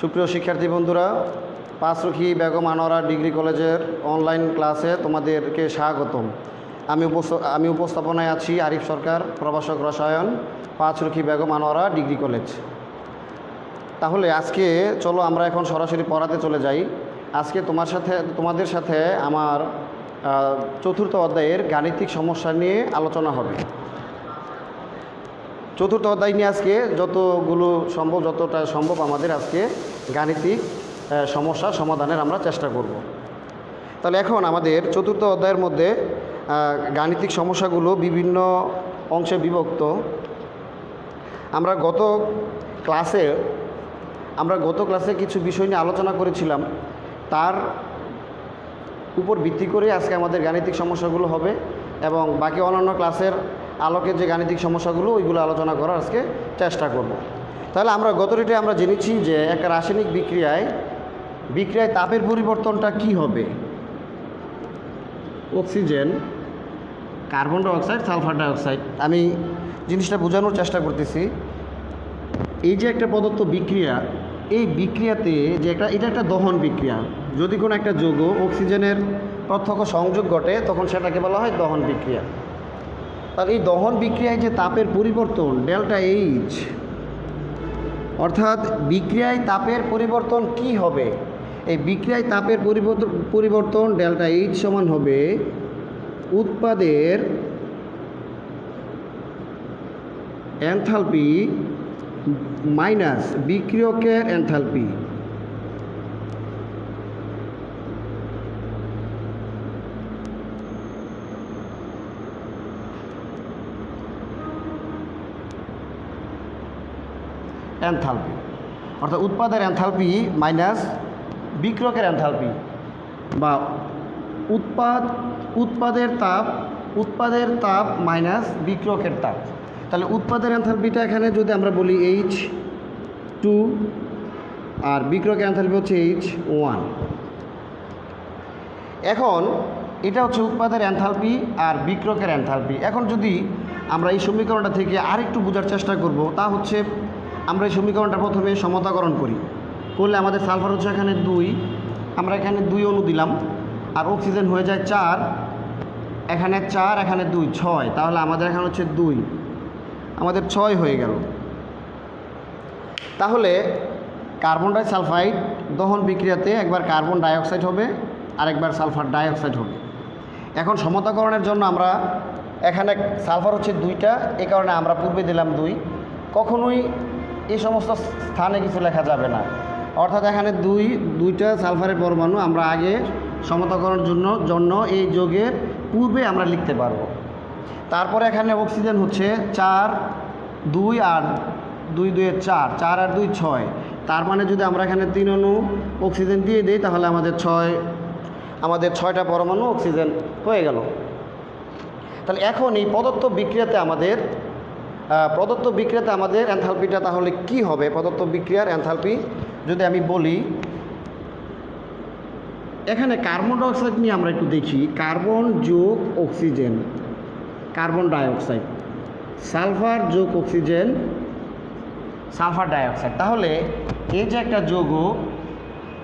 সুপ্রিয় শিক্ষার্থী বন্ধুরা, পাঁচরুখি বেগম আনোয়ারা ডিগ্রি কলেজের অনলাইন ক্লাসে তোমাদেরকে স্বাগতম। আমি উপস্থাপনায় আছি আরিফ সরকার, প্রভাষক রসায়ন, পাঁচরুখি বেগম আনোয়ারা ডিগ্রি কলেজ। তাহলে আজকে চলো আমরা এখন সরাসরি পড়াতে চলে যাই। আজকে তোমাদের সাথে আমার চতুর্থ অধ্যায়ের গাণিতিক সমস্যা নিয়ে আলোচনা হবে। চতুর্থ অধ্যায় নিয়ে আজকে যতটা সম্ভব আমাদের আজকে গাণিতিক সমস্যা সমাধানের আমরা চেষ্টা করব। তাহলে এখন আমাদের চতুর্থ অধ্যায়ের মধ্যে গাণিতিক সমস্যাগুলো বিভিন্ন অংশে বিভক্ত। আমরা গত ক্লাসে কিছু বিষয় নিয়ে আলোচনা করেছিলাম, তার উপর ভিত্তি করে আজকে আমাদের গাণিতিক সমস্যাগুলো হবে এবং বাকি অন্যান্য ক্লাসের আলোকে যে গাণিতিক সমস্যাগুলো ওইগুলো আলোচনা করার আজকে চেষ্টা করব। তাহলে আমরা গতটিতে আমরা জেনেছি যে একটা রাসায়নিক বিক্রিয়ায় তাপের পরিবর্তনটা কি হবে। Oxygen, carbon dioxide, sulphur dioxide. আমি জিনিসটা বোঝানোর চেষ্টা করতেছি। এই যে একটা পদার্থ বিক্রিয়া, এই বিক্রিয়াতে যে এটা একটা দহন বিক্রিয়া। যদি কোনো একটা যৌগ অক্সিজেনের প্রত্যক্ষ সংযোগ ঘটে তখন সেটাকে বলা হয় দহন বিক্রিয়া। তাহলে এই দহন বিক্রিয়ায় যে তাপের পরিবর্তন ডেল্টা এইচ, অর্থাৎ বিক্রিয়ায় তাপের পরিবর্তন কি হবে? এই বিক্রিয়ায় তাপের পরিবর্তন ডেল্টা এইচ সমান হবে উৎপাদের এনথালপি মাইনাস বিক্রিয়কের এনথালপি। এনথালপি অর্থাৎ উৎপাদের এনথালপি মাইনাস বিক্রিয়কের এনথালপি, বা উৎপাদের তাপ মাইনাস বিক্রিয়কের তাপ। তাহলে উৎপাদের এনথালপিটা এখানে যদি আমরা বলি H2 আর বিক্রিয়কের এনথালপি হচ্ছে H1। এখন এটা হচ্ছে উৎপাদের এনথালপি আর বিক্রিয়কের এনথালপি। এখন যদি আমরা এই সমীকরণটা থেকে আরেকটু বোঝার চেষ্টা করব, তা হচ্ছে আমরা এই সমীকরণটা প্রথমে সমতাকরণ করলে আমাদের সালফার হচ্ছে এখানে 2, আমরা এখানে 2 অণু দিলাম, আর অক্সিজেন হয়ে যায় 4, এখানে 4 এখানে 2 6, তাহলে আমাদের এখানে হচ্ছে 2, আমাদের 6 হয়ে গেল। তাহলে কার্বন ডাইসালফাইড দহন বিক্রিয়াতে একবার কার্বন ডাইঅক্সাইড হবে আর একবার সালফার ডাইঅক্সাইড হবে। এখন সমতাকরণের জন্য আমরা এখানে সালফার হচ্ছে 2টা, এই কারণে আমরা পূর্বে দিলাম 2। কখনোই এই সমস্ত স্থানে কিছু লেখা যাবে না, অর্থাৎ এখানে 2টা সালফারের পরমাণু আমরা আগে সমতাকরণের জন্য এই যোগের পূর্বে আমরা লিখতে পারবো। তারপরে এখানে অক্সিজেন হচ্ছে 4 2 আর 2 2 4, 4 আর 2 6, তার মানে যদি আমরা এখানে 3 অণু অক্সিজেন দিয়ে দিই তাহলে আমাদের 6টা পরমাণু অক্সিজেন হয়ে গেল। তাহলে এখন এই প্রদত্ত বিক্রিয়াতে আমাদের এনথালপিটা তাহলে কি হবে? প্রদত্ত বিক্রিয়ার এনথালপি যদি আমি বলি, এখানে কার্বন ডাইঅক্সাইড নিয়ে আমরা একটু দেখি। কার্বন যোগ অক্সিজেন কার্বন ডাইঅক্সাইড, সালফার যোগ অক্সিজেন সালফার ডাইঅক্সাইড। তাহলে এই যে একটা যৌগ,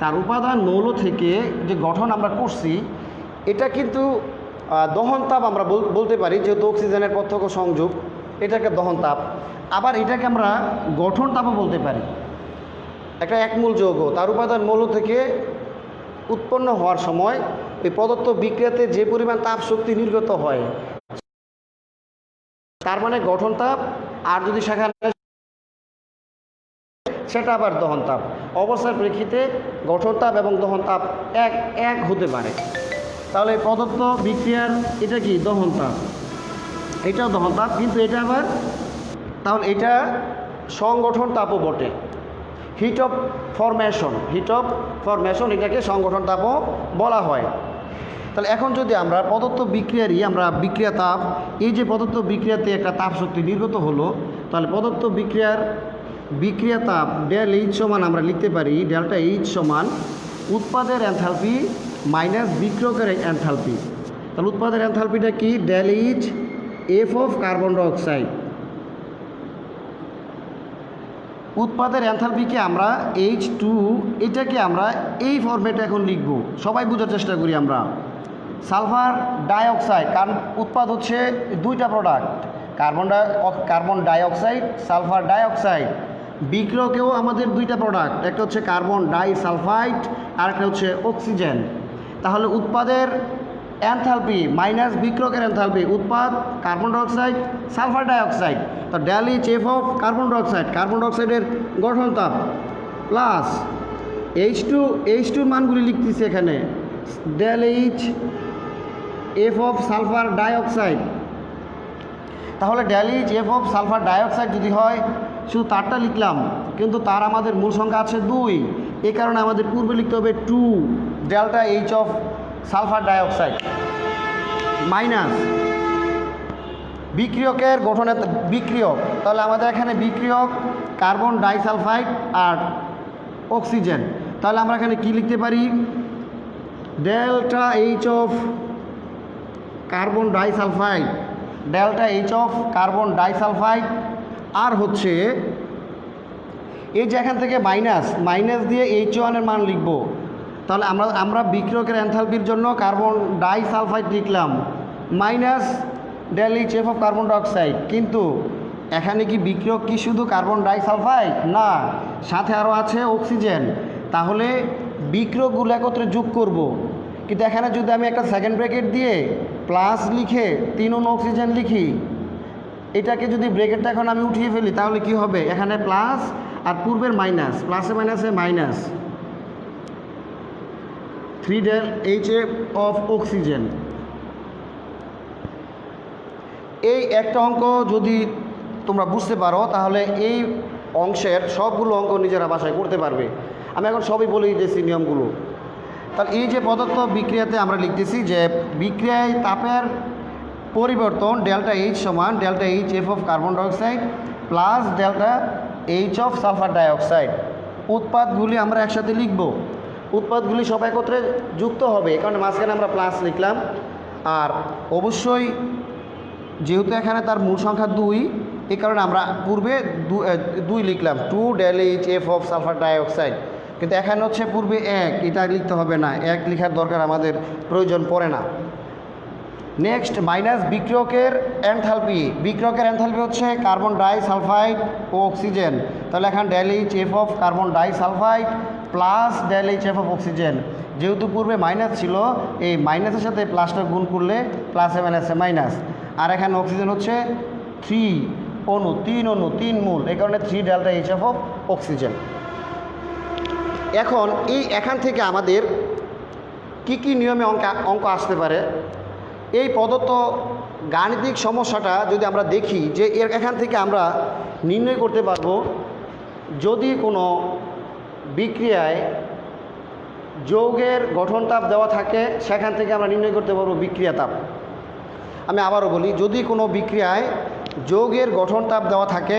তার উপাদান মৌল থেকে যে গঠন আমরা করছি, এটা কিন্তু দহন তাপ আমরা বলতে পারি, যেহেতু অক্সিজেনের প্রত্যক্ষ সংযোগ, এটাকে দহন তাপ। আবার এটাকে আমরা গঠন তাপও বলতে পারি। একটা একমূল যৌগ তার উপাদান মৌল থেকে উৎপন্ন হওয়ার সময় এই প্রদত্ত বিক্রিয়াতে যে পরিমাণ তাপ শক্তি নির্গত হয়, তার মানে গঠন তাপ। আর যদি সেখানে সেটা আবার দহন তাপ। অবস্থার প্রেক্ষিতে গঠন তাপ এবং দহন তাপ এক হতে পারে। তাহলে প্রদত্ত বিক্রিয়ার এটা কি দহন তাপ, এটাও দহন তাপ, কিন্তু এটা আবার তাহলে এটা সংগঠন তাপও বটে। হিট অফ ফরমেশন এটাকে সংগঠন তাপও বলা হয়। তাহলে এখন যদি আমরা প্রদত্ত বিক্রিয়া তাপ, এই যে প্রদত্ত বিক্রিয়াতে একটা তাপ শক্তি নির্গত হলো, তাহলে প্রদত্ত বিক্রিয়া তাপ ডেল এইচ সমান আমরা লিখতে পারি ডেল্টা এইচ সমান উৎপাদের এনথালপি মাইনাস বিক্রিয়কের এনথালপি। তাহলে উৎপাদের এনথালপিটা কি? Del H F of carbon dioxide উৎপাদের এনথালপিকে আমরা H2, এটাকে আমরা এই ফরম্যাটে এখন লিখব। সবাই বোঝার চেষ্টা করি আমরা। সালফার ডাইঅক্সাইড, কারণ উৎপাদ হচ্ছে দুইটা product, carbon dioxide, sulphur dioxide. বিক্রিয়কেও আমাদের দুইটা প্রোডাক্ট, একটা হচ্ছে কার্বন ডাইসালফাইড আর একটা হচ্ছে অক্সিজেন। তাহলে উৎপাদের এনথালপি মাইনাস বিক্রিয়কের এনথালপি, উৎপাদ কার্বন ডাইঅক্সাইড, সালফার ডাইঅক্সাইড, তো del H F of carbon ডাইঅক্সাইডের গঠন তাপ প্লাস H2 মানগুলি লিখতেছি এখানে, del H F of sulphur dioxide. তাহলে del H F of sulphur dioxide যদি হয়, শুধু তারটা লিখলাম, কিন্তু তার আমাদের মূল সংখ্যা আছে 2, এই কারণে আমাদের পূর্বে লিখতে হবে 2 delta H of sulphur dioxide minus বিক্রিয়কের গঠনে বিক্রিয়ক। তাহলে আমাদের এখানে বিক্রিয়ক কার্বন ডাইসালফাইড আর অক্সিজেন। তাহলে আমরা এখানে কি লিখতে পারি, delta H of carbon disulphide, delta H of carbon disulphide আর হচ্ছে এই যে এখান থেকে মাইনাস দিয়ে H1 এর মান লিখব। তাহলে আমরা বিক্রিয়কের এনথালপির জন্য কার্বন ডাইসালফাইড লিখলাম minus del H F of carbon dioxide, কিন্তু এখানে কি বিক্রিয়ক কি শুধু কার্বন ডাইসালফাইড না, সাথে আরও আছে অক্সিজেন। তাহলে বিক্রিয়কগুলো একত্রে যোগ করব, কিন্তু এখানে যদি আমি একটা সেকেন্ড ব্র্যাকেট দিয়ে প্লাস লিখে 3 অণু অক্সিজেন লিখি, এটাকে যদি ব্র্যাকেটটা এখন আমি উঠিয়ে ফেলি, তাহলে কি হবে, এখানে প্লাস আর পূর্বের মাইনাস, প্লাসে মাইনাসে minus 3 del H F of oxygen. এই একটা অঙ্ক যদি তোমরা বুঝতে পারো, তাহলে এই অংশের সবগুলো অঙ্ক নিজেরা বাসায় করতে পারবে। আমি এখন সবই বলে দিতেছি নিয়মগুলো। তাহলে এই যে পদার্থ বিক্রিয়াতে আমরা লিখতেছি যে বিক্রিয়ায় তাপের পরিবর্তন ডেল্টা এইচ সমান delta H F of carbon dioxide plus delta H of sulphur dioxide. উৎপাদগুলি আমরা একসাথে লিখব, উৎপাদগুলি সব একত্রে যুক্ত হবে, এই কারণে মাঝখানে আমরা প্লাস লিখলাম। আর অবশ্যই যেহেতু এখানে তার মূল সংখ্যা 2, এই কারণে আমরা পূর্বে 2 লিখলাম, 2 del H F of sulphur dioxide. কিন্তু এখানে হচ্ছে পূর্বে 1, এটা লিখতে হবে না, 1 লেখার দরকার আমাদের প্রয়োজন পড়ে না। নেক্সট মাইনাস বিক্রিয়কের এনথালপি, বিক্রিয়কের এনথালপি হচ্ছে কার্বন ডাইসালফাইড ও অক্সিজেন। তাহলে এখানে del H F of carbon disulphide plus del H F of oxygen. যেহেতু পূর্বে মাইনাস ছিল, এই মাইনাসের সাথে প্লাসটা গুণ করলে প্লাসে মাইনাসে মাইনাস। আর এখানে অক্সিজেন হচ্ছে 3 অণু, 3 মূল, এই কারণে 3 delta H F of oxygen. এখন এখান থেকে আমাদের কি নিয়মে অঙ্ক আসতে পারে, এই প্রদত্ত গাণিতিক সমস্যাটা যদি আমরা দেখি, যে এখান থেকে আমরা নির্ণয় করতে পারবো যদি কোনো বিক্রিয়ায় যৌগের গঠন তাপ দেওয়া থাকে, সেখান থেকে আমরা নির্ণয় করতে পারবো বিক্রিয়া তাপ। আমি আবারও বলি, যদি কোনো বিক্রিয়ায় যৌগের গঠন তাপ দেওয়া থাকে,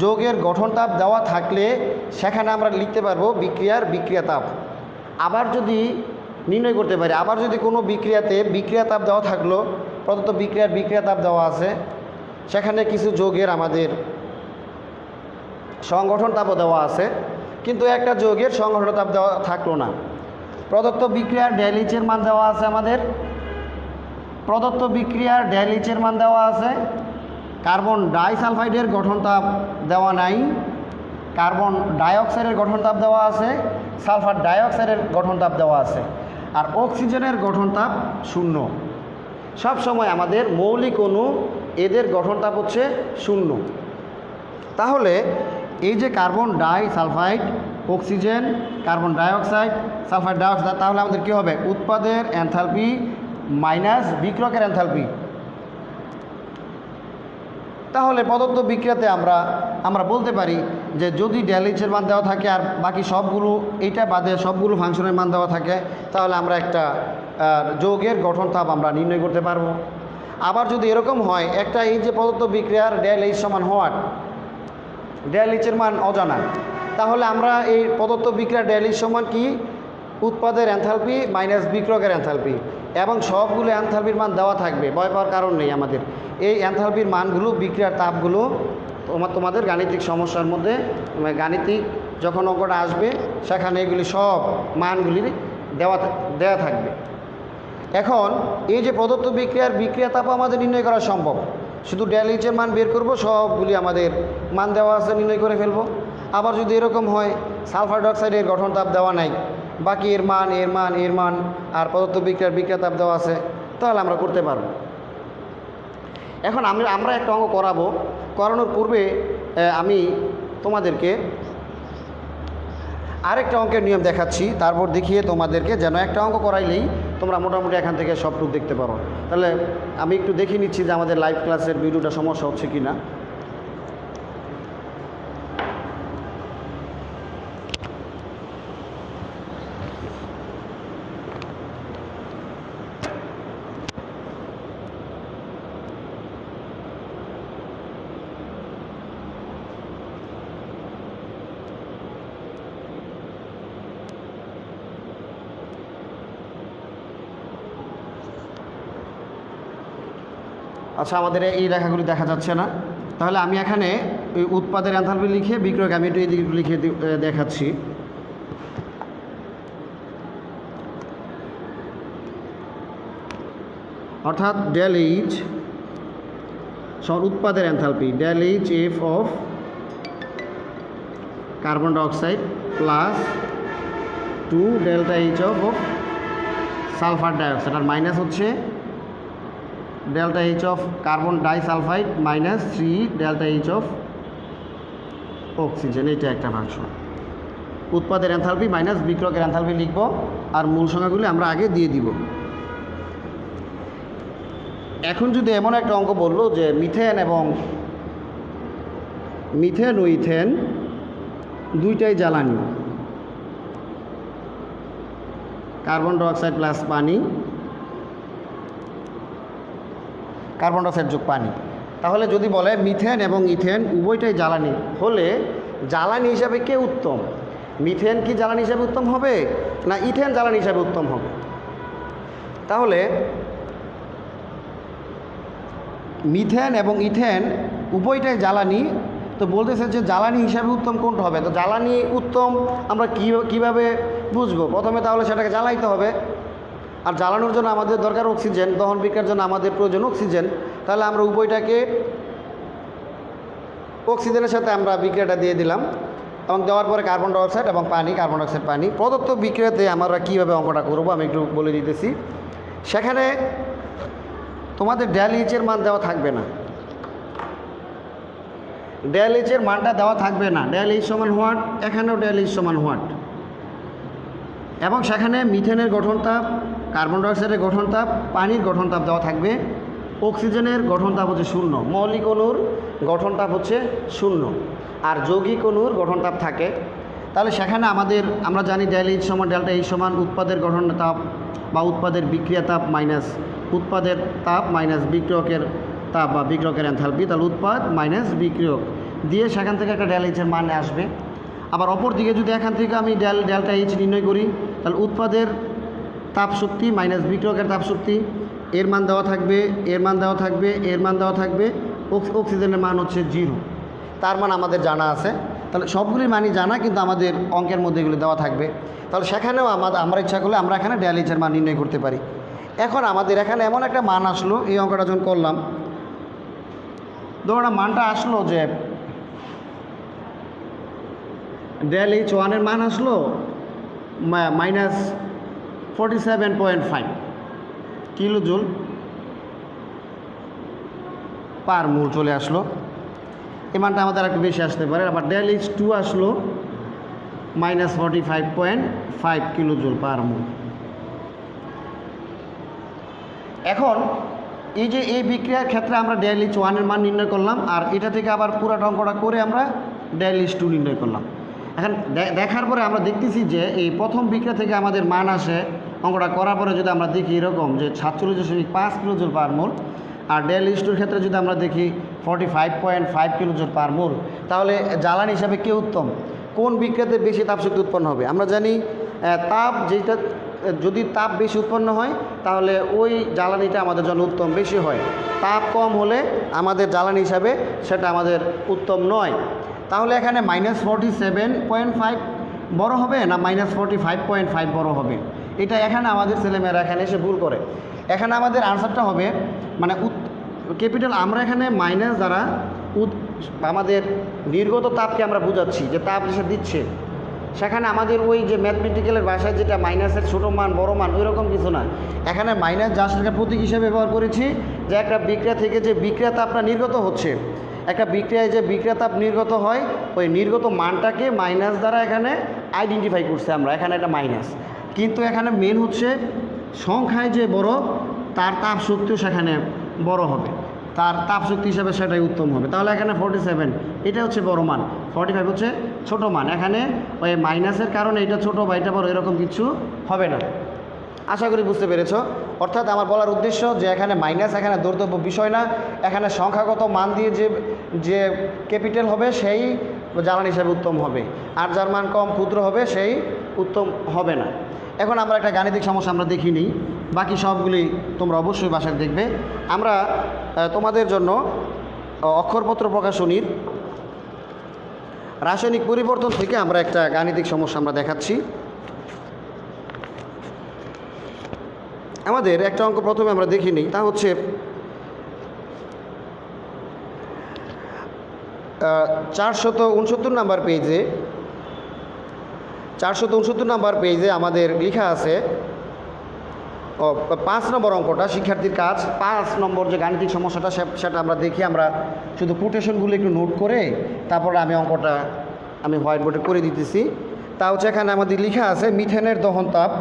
যৌগের গঠন তাপ দেওয়া থাকলে সেখানে আমরা লিখতে পারবো বিক্রিয়া তাপ। আবার যদি নির্ণয় করতে পারি, আবার যদি কোনো বিক্রিয়াতে বিক্রিয়া তাপ দেওয়া থাকলো, প্রদত্ত বিক্রিয়া তাপ দেওয়া আছে, সেখানে কিছু যৌগের আমাদের সংগঠন তাপও দেওয়া আছে, কিন্তু একটা যৌগের সংগঠন তাপ দেওয়া থাকলো না। প্রদত্ত বিক্রিয়ার ডেল এইচের মান দেওয়া আছে আমাদের, প্রদত্ত বিক্রিয়ার ডেল এইচের মান দেওয়া আছে, কার্বন ডাইসালফাইডের গঠন তাপ দেওয়া নাই, কার্বন ডাইঅক্সাইডের গঠন তাপ দেওয়া আছে, সালফার ডাইঅক্সাইডের গঠন তাপ দেওয়া আছে, আর অক্সিজেনের গঠন তাপ 0। সব সময় আমাদের মৌলিক অণু এদের গঠন তাপ হচ্ছে 0। তাহলে এই যে carbon disulphide, oxygen, carbon dioxide, sulphur dioxide, তাহলে আমাদের কী হবে, উৎপাদের এনথালপি মাইনাস বিক্রিয়কের এনথালপি। তাহলে প্রদত্ত বিক্রিয়াতে আমরা বলতে পারি যে যদি ডেল এইচের মান দেওয়া থাকে আর বাকি সবগুলো, এইটা বাদে সবগুলো ফাংশনের মান দেওয়া থাকে, তাহলে আমরা একটা যৌগের গঠন তাপ আমরা নির্ণয় করতে পারবো। আবার যদি এরকম হয়, একটা এই যে প্রদত্ত বিক্রিয়ার ডেল এইচ সমান হওয়ার, ডেল এইচের মান অজানা, তাহলে আমরা এই প্রদত্ত বিক্রিয়ার ডেল এইচ সমান কি, উৎপাদের এনথালপি মাইনাস বিক্রিয়কের এনথালপি, এবং সবগুলো এনথালপির মান দেওয়া থাকবে, ভয় পাওয়ার কারণ নেই আমাদের। এই এনথালপির মানগুলো, বিক্রিয়ার তাপগুলো তোমাদের গাণিতিক সমস্যার মধ্যে গাণিতিক যখন অঙ্কটা আসবে সেখানে এগুলি সব মানগুলি দেওয়া থাকবে। এখন এই যে প্রদত্ত বিক্রিয়া তাপও আমাদের নির্ণয় করা সম্ভব। শুধু ডেলএইচের মান বের করব, সবগুলি আমাদের মান দেওয়া আছে, নির্ণয় করে ফেলবো। আবার যদি এরকম হয় সালফার ডাইঅক্সাইডের গঠন তাপ দেওয়া নাই, বাকি এর মান আর প্রদত্ত বিক্রিয়া তাপ দেওয়া আছে, তাহলে আমরা করতে পারবো। এখন আমরা একটা অঙ্ক করানোর পূর্বে আমি তোমাদেরকে আরেকটা অঙ্কের নিয়ম দেখাচ্ছি, তারপর দেখিয়ে তোমাদেরকে যেন একটা অঙ্ক করাইলেই তোমরা মোটামুটি এখান থেকে সবটুকু দেখতে পারো। তাহলে আমি একটু দেখিয়ে নিচ্ছি যে আমাদের লাইভ ক্লাসের ভিডিওটা সমস্যা হচ্ছে কি না। আচ্ছা, আমাদের এই রেখাগুলি দেখা যাচ্ছে না, তাহলে আমি এখানে ওই উৎপাদের এনথালপি লিখে বিক্রয়কে আমি একটু এই দিকে লিখে দেখাচ্ছি। অর্থাৎ ডেল এইচ উৎপাদের enthalpy, del H F of carbon dioxide plus 2 delta H of sulphur dioxide, আর মাইনাস হচ্ছে delta H of carbon disulphide minus 3 delta H of oxygen. এইটা একটা ভাগ। উৎপাদের এনথালপি মাইনাস বিক্রয়কের এনথালপি লিখব, আর মূল সংখ্যাগুলি আমরা আগে দিয়ে দিব। এখন যদি এমন একটা অঙ্ক বললো যে মিথেন ও ইথেন দুইটাই জ্বালানি, কার্বন ডাইঅক্সাইড প্লাস পানি, কার্বন ডাইঅক্সাইড যোগ পানি, তাহলে যদি বলে মিথেন এবং ইথেন উভয়টাই জ্বালানি হলে জ্বালানি হিসাবে কে উত্তম? মিথেন কি জ্বালানি হিসাবে উত্তম হবে না ইথেন জ্বালানি হিসাবে উত্তম হবে? তাহলে মিথেন এবং ইথেন উভয়টাই জ্বালানি, তো বলতেছে যে জ্বালানি হিসাবে উত্তম কোনটা হবে? তো জ্বালানি উত্তম আমরা কীভাবে বুঝবো? প্রথমে তাহলে সেটাকে জ্বালাইতে হবে, আর জ্বালানোর জন্য আমাদের দরকার অক্সিজেন, দহন বিক্রিয়ার জন্য আমাদের প্রয়োজন অক্সিজেন। তাহলে আমরা উভয়টাকে অক্সিজেনের সাথে আমরা বিক্রিয়াটা দিয়ে দিলাম, এবং দেওয়ার পরে কার্বন ডাইঅক্সাইড এবং কার্বন ডাইঅক্সাইড পানি। প্রদত্ত বিক্রিয়াতে আমরা কীভাবে অঙ্কটা করবো আমি একটু বলে দিতেছি। সেখানে তোমাদের ডেল এইচের মান দেওয়া থাকবে না, ডেল এইচের মানটা দেওয়া থাকবে না। ডেল এইচ সমান হোয়াট, এখানেও ডেল এইচ সমান হোয়াট, এবং সেখানে মিথেনের গঠন তাপ, কার্বন ডাইঅক্সাইডের গঠন তাপ, পানির গঠন তাপ দেওয়া থাকবে। অক্সিজেনের গঠন তাপ হচ্ছে 0, মৌলিক অণুর গঠন তাপ হচ্ছে 0, আর যৌগিক অণুর গঠন তাপ থাকে। তাহলে সেখানে আমরা জানি ডেল এইচ সমান ডেল্টা এইচ সমান উৎপাদের গঠন তাপ বা উৎপাদের বিক্রিয়া তাপ মাইনাস উৎপাদের তাপ মাইনাস বিক্রিয়কের তাপ বা বিক্রিয়কের এনথালপি। তাহলে উৎপাদ মাইনাস বিক্রিয়ক দিয়ে সেখান থেকে একটা ডেল এইচের মান আসবে। আবার অপর দিকে যদি এখান থেকে আমি ডেল্টা এইচ নির্ণয় করি, তাহলে উৎপাদের তাপশক্তি মাইনাস বিক্রিয়কের তাপশক্তি, এর মান দেওয়া থাকবে, এর মান দেওয়া থাকবে, এর মান দেওয়া থাকবে। অক্সিজেনের মান হচ্ছে 0, তার মান আমাদের জানা আছে। তাহলে সবগুলির মানই জানা, কিন্তু আমাদের অঙ্কের মধ্যে এগুলো দেওয়া থাকবে। তাহলে সেখানেও আমরা ইচ্ছা করলে আমরা এখানে ডেল এইচের মান নির্ণয় করতে পারি। এখন আমাদের এখানে এমন একটা মান আসলো, এই অঙ্কটা যখন করলাম, ধরুন মানটা আসলো যে ডেল এইচ ওয়ানের মান আসলো মাইনাস 47.5 কিলোজুল পার মোল চলে আসলো। এই মানটা আমাদের একটু বেশি আসতে পারে। আবার ডেল এইচ 2 আসলো মাইনাস 45.5 কিলোজুল পার মোল। এখন এই বিক্রিয়ার ক্ষেত্রে আমরা ডেল এইচ ওয়ানের মান নির্ণয় করলাম, আর এটা থেকে আবার পুরাটা অঙ্কটা করে আমরা ডেল এইচ 2 নির্ণয় করলাম। এখন দেখার পরে আমরা দেখতেছি যে এই প্রথম বিক্রিয়া থেকে আমাদের মান আসে, অঙ্কটা করার পরে যদি আমরা দেখি এরকম যে 47.5 কিলোজুল পার মোল, আর ডেল এইচ 2 ক্ষেত্রে যদি আমরা দেখি 45.5 কিলোজুল পার মোল, তাহলে জ্বালানি হিসাবে কে উত্তম? কোন বিক্রিয়াতে বেশি তাপশক্তি উৎপন্ন হবে? আমরা জানি তাপ যেটা যদি তাপ বেশি উৎপন্ন হয় তাহলে ওই জ্বালানিটা আমাদের জন্য উত্তম, বেশি হয়। তাপ কম হলে আমাদের জ্বালানি হিসাবে সেটা আমাদের উত্তম নয়। তাহলে এখানে -47.5 বড় হবে না -45.5 বড় হবে? এটা এখানে আমাদের ছেলেমেয়েরা এখানে এসে ভুল করে। এখানে আমাদের আনসারটা হবে মানে ক্যাপিটাল, আমরা এখানে মাইনাস দ্বারা আমাদের নির্গত তাপকে আমরা বোঝাচ্ছি যে তাপ যেসব দিচ্ছে, সেখানে আমাদের ওই যে ম্যাথমেটিক্যালের ভাষায় যেটা মাইনাসের ছোটো মান বড় মান ওই রকম কিছু না। এখানে মাইনাস জাস্ট একটা প্রতীক হিসেবে ব্যবহার করেছি যে একটা বিক্রিয়া থেকে যে বিক্রিয়া তাপটা নির্গত হচ্ছে, একটা বিক্রিয়ায় যে বিক্রিয়া তাপ নির্গত হয় ওই নির্গত মানটাকে মাইনাস দ্বারা এখানে আইডেন্টিফাই করছে আমরা, এখানে একটা মাইনাস। কিন্তু এখানে মেন হচ্ছে সংখ্যায় যে বড় তার তাপ শক্তিও সেখানে বড় হবে, তার তাপ শক্তি হিসাবে সেটাই উত্তম হবে। তাহলে এখানে 47 এটা হচ্ছে বড় মান, 45 হচ্ছে ছোট মান। এখানে ওই মাইনাসের কারণে এটা ছোট বা এটা বড় এরকম কিছু হবে না। আশা করি বুঝতে পেরেছ। অর্থাৎ আমার বলার উদ্দেশ্য যে এখানে মাইনাস এখানে দৌর্তব্য বিষয় না, এখানে সংখ্যাগত মান দিয়ে যে ক্যাপিটাল হবে সেই জ্বালানি হিসাবে উত্তম হবে, আর যার মান কম ক্ষুদ্র হবে সেই উত্তম হবে না। এখন আমরা একটা গাণিতিক সমস্যা আমরা দেখি নিই, বাকি সবগুলি তোমরা অবশ্যই বাসায় দেখবে। আমরা তোমাদের জন্য অক্ষরপত্র প্রকাশনীর রাসায়নিক পরিবর্তন থেকে আমরা একটা গাণিতিক সমস্যা আমরা দেখাচ্ছি। আমাদের একটা অঙ্ক প্রথমে আমরা দেখি নিই, তা হচ্ছে 469 নাম্বার পেজে 469 নাম্বার পেজে আমাদের লেখা আছে 5 নম্বর অঙ্কটা শিক্ষার্থীর কাজ। 5 নম্বর যে গাণিতিক সমস্যাটা সেটা আমরা দেখি, আমরা শুধু কোটেশনগুলো একটু নোট করে তারপরে আমি অঙ্কটা আমি হোয়াইট বোর্ডে করে দিতেছি। তা হচ্ছে এখানে আমাদের লেখা আছে মিথেনের দহন তাপ।